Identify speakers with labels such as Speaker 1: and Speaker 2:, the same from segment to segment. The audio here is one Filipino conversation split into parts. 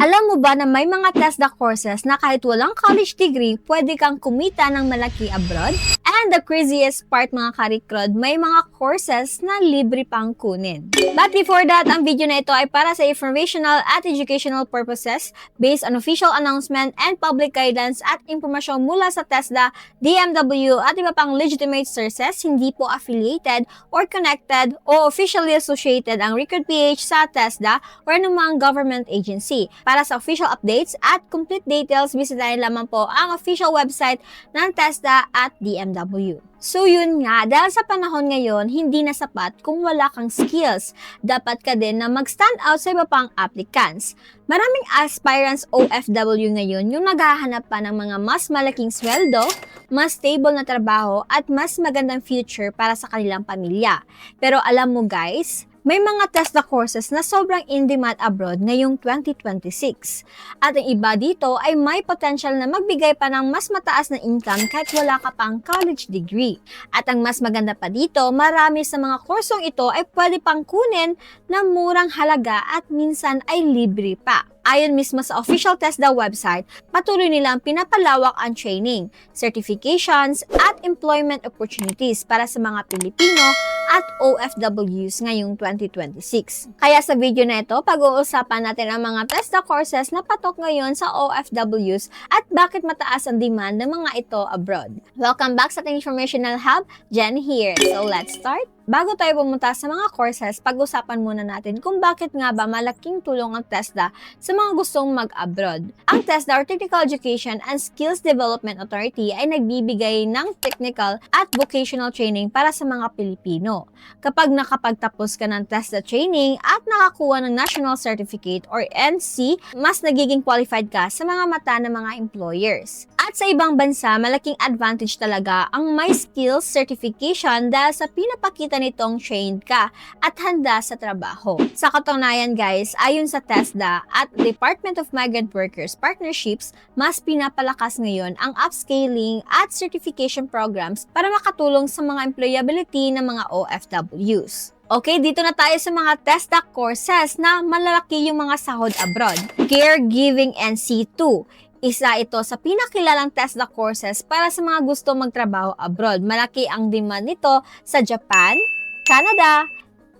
Speaker 1: Alam mo ba na may mga TESDA courses na kahit walang college degree, pwede kang kumita ng malaki abroad? And the craziest part mga karikrod, may mga courses na libre pang kunin. But before that, ang video na ito ay para sa informational at educational purposes based on official announcement and public guidance at impormasyon mula sa TESDA, DMW at iba pang legitimate sources, hindi po affiliated or connected o officially associated ang Record PH sa TESDA or anumang government agency. Para sa official updates at complete details, bisitahin lamang po ang official website ng TESDA at DMW. So yun nga, dahil sa panahon ngayon, hindi na sapat kung wala kang skills. Dapat ka din na mag-stand out sa iba pang applicants. Maraming aspirants OFW ngayon yung naghahanap pa ng mga mas malaking sweldo, mas stable na trabaho at mas magandang future para sa kanilang pamilya. Pero alam mo guys, may mga TESDA courses na sobrang in-demand abroad ngayong 2026. At ang iba dito ay may potential na magbigay pa ng mas mataas na income kahit wala ka pang college degree. At ang mas maganda pa dito, marami sa mga kursong ito ay pwede pang kunin na murang halaga at minsan ay libre pa. Ayon mismo sa official TESDA website, patuloy nilang pinapalawak ang training, certifications at employment opportunities para sa mga Pilipino at OFWs ngayong 2026. Kaya sa video na ito, pag-uusapan natin ang mga TESDA courses na patok ngayon sa OFWs at bakit mataas ang demand ng mga ito abroad. Welcome back sa ating informational hub, Jen here. So let's start. Bago tayo pumunta sa mga courses, pag-usapan muna natin kung bakit nga ba malaking tulong ang TESDA sa mga gustong mag-abroad. Ang TESDA or Technical Education and Skills Development Authority ay nagbibigay ng technical at vocational training para sa mga Pilipino. Kapag nakapagtapos ka ng TESDA training at nakakuha ng National Certificate or NC, mas nagiging qualified ka sa mga mata ng mga employers. At sa ibang bansa, malaking advantage talaga ang may skills certification dahil sa pinapakita nitong trained ka at handa sa trabaho. Sa katunayan guys, ayon sa TESDA at Department of Migrant Workers Partnerships, mas pinapalakas ngayon ang upscaling at certification programs para makatulong sa mga employability ng mga OFWs. Okay, dito na tayo sa mga TESDA courses na malalaki yung mga sahod abroad. Caregiving NC2. Isa ito sa pinakilalang TESDA courses para sa mga gusto magtrabaho abroad. Malaki ang demand nito sa Japan, Canada,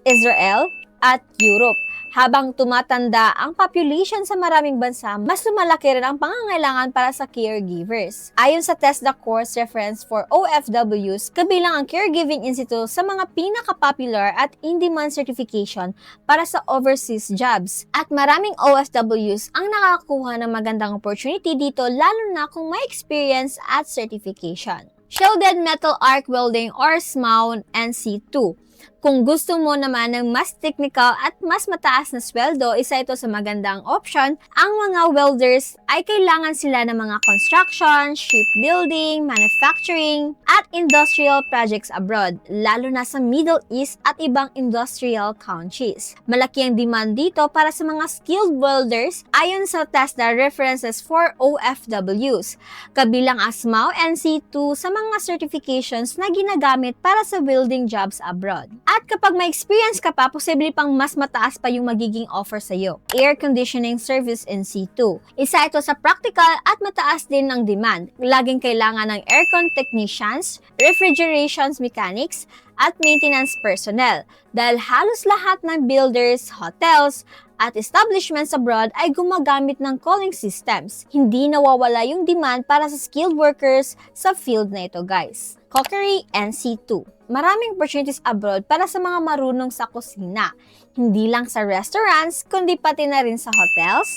Speaker 1: Israel, at Europe. Habang tumatanda ang population sa maraming bansa, mas lumalaki rin ang pangangailangan para sa caregivers. Ayon sa TESDA course reference for OFWs, kabilang ang Caregiving Institute sa mga pinaka-popular at in-demand certification para sa overseas jobs. At maraming OFWs ang nakakakuha ng magandang opportunity dito lalo na kung may experience at certification. Shielded Metal Arc Welding or SMAW NC2. Kung gusto mo naman ng mas technical at mas mataas na sweldo, isa ito sa magandang option. Ang mga welders ay kailangan sila ng mga construction, shipbuilding, manufacturing, at industrial projects abroad, lalo na sa Middle East at ibang industrial countries. Malaki ang demand dito para sa mga skilled welders ayon sa TESDA references for OFWs. Kabilang ang SMAW NC2 sa mga certifications na ginagamit para sa welding jobs abroad. At kapag may experience ka pa, posible pang mas mataas pa yung magiging offer sa'yo. Air Conditioning Service NC2. Isa ito sa practical at mataas din ng demand. Laging kailangan ng aircon technicians, refrigeration mechanics, at maintenance personnel. Dahil halos lahat ng builders, hotels, at establishments abroad ay gumagamit ng cooling systems. Hindi nawawala yung demand para sa skilled workers sa field na ito guys. Cookery NC2. Maraming opportunities abroad para sa mga marunong sa kusina. Hindi lang sa restaurants, kundi pati na rin sa hotels,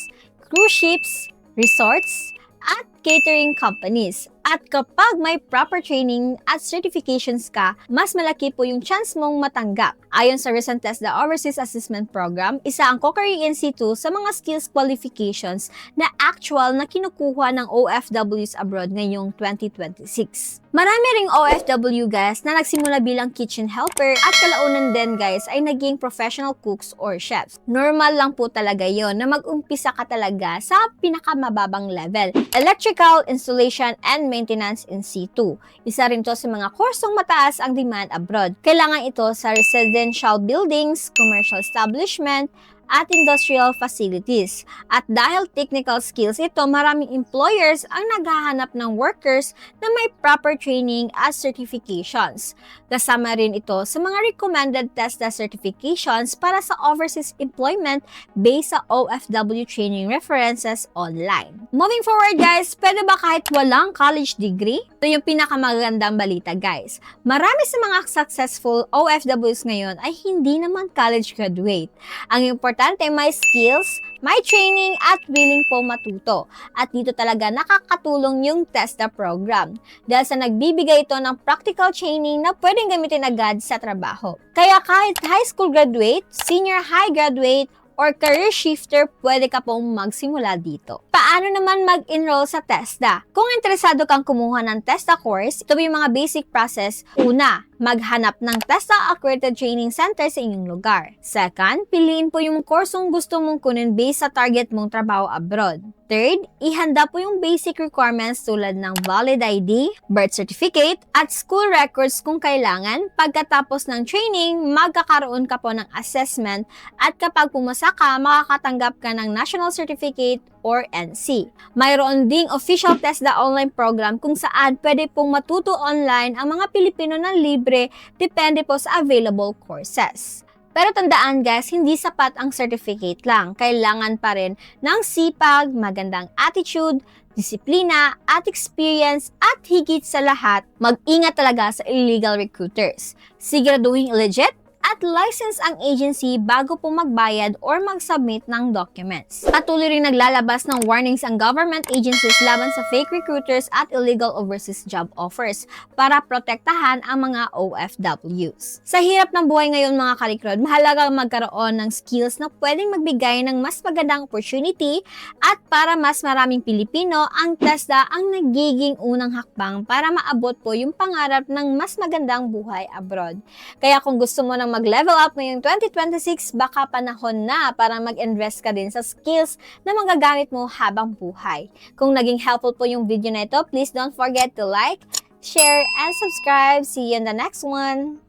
Speaker 1: cruise ships, resorts, at catering companies. At kapag may proper training at certifications ka, mas malaki po yung chance mong matanggap. Ayon sa recent TESDA Overseas Assessment Program, isa ang Cookery NC2 sa mga skills qualifications na actual na kinukuha ng OFWs abroad ngayong 2026. Marami ring OFW guys na nagsimula bilang kitchen helper at kalaunan din guys ay naging professional cooks or chefs. Normal lang po talaga yon na mag-umpisa ka talaga sa pinakamababang level. Electrical installation and maintenance in situ. Isa rin to sa mga kursong mataas ang demand abroad. Kailangan ito sa residential buildings, commercial establishment, at industrial facilities. At dahil technical skills ito, maraming employers ang naghahanap ng workers na may proper training at certifications. Kasama rin ito sa mga recommended TESDA certifications para sa overseas employment based sa OFW training references online. Moving forward guys, pwede ba kahit walang college degree? Ito yung pinakamagandang balita guys. Marami sa mga successful OFWs ngayon ay hindi naman college graduate. Ang importante may skills, may training at willing po matuto. At dito talaga nakakatulong yung TESDA program dahil sa nagbibigay ito ng practical training na pwedeng gamitin agad sa trabaho. Kaya kahit high school graduate, senior high graduate, or career shifter, pwede ka pong magsimula dito. Paano naman mag-enroll sa TESDA? Kung interesado kang kumuha ng TESDA course, ito yung mga basic process. Una, maghanap ng TESDA Accredited Training Center sa inyong lugar. Second, piliin po yung kursong gusto mong kunin based sa target mong trabaho abroad. Third, ihanda po yung basic requirements tulad ng valid ID, birth certificate, at school records kung kailangan. Pagkatapos ng training, magkakaroon ka po ng assessment at kapag pumasa ka, makakatanggap ka ng National Certificate or NC. Mayroon ding official TESDA online program kung saan pwede pong matuto online ang mga Pilipino ng libre depende po sa available courses. Pero tandaan guys, hindi sapat ang certificate lang. Kailangan pa rin ng sipag, magandang attitude, disiplina, at experience, at higit sa lahat, mag-ingat talaga sa illegal recruiters. Siguraduhin legit at license ang agency bago po magbayad or mag-submit ng documents. Patuloy rin naglalabas ng warnings ang government agencies laban sa fake recruiters at illegal overseas job offers para protektahan ang mga OFWs. Sa hirap ng buhay ngayon mga karikrod, mahalagang magkaroon ng skills na pwedeng magbigay ng mas magandang opportunity at para mas maraming Pilipino, ang TESDA ang nagiging unang hakbang para maabot po yung pangarap ng mas magandang buhay abroad. Kaya kung gusto mo ng mag-level up ngayong 2026, baka panahon na para mag-invest ka din sa skills na magagamit mo habang buhay. Kung naging helpful po yung video na ito, please don't forget to like, share, and subscribe. See you in the next one!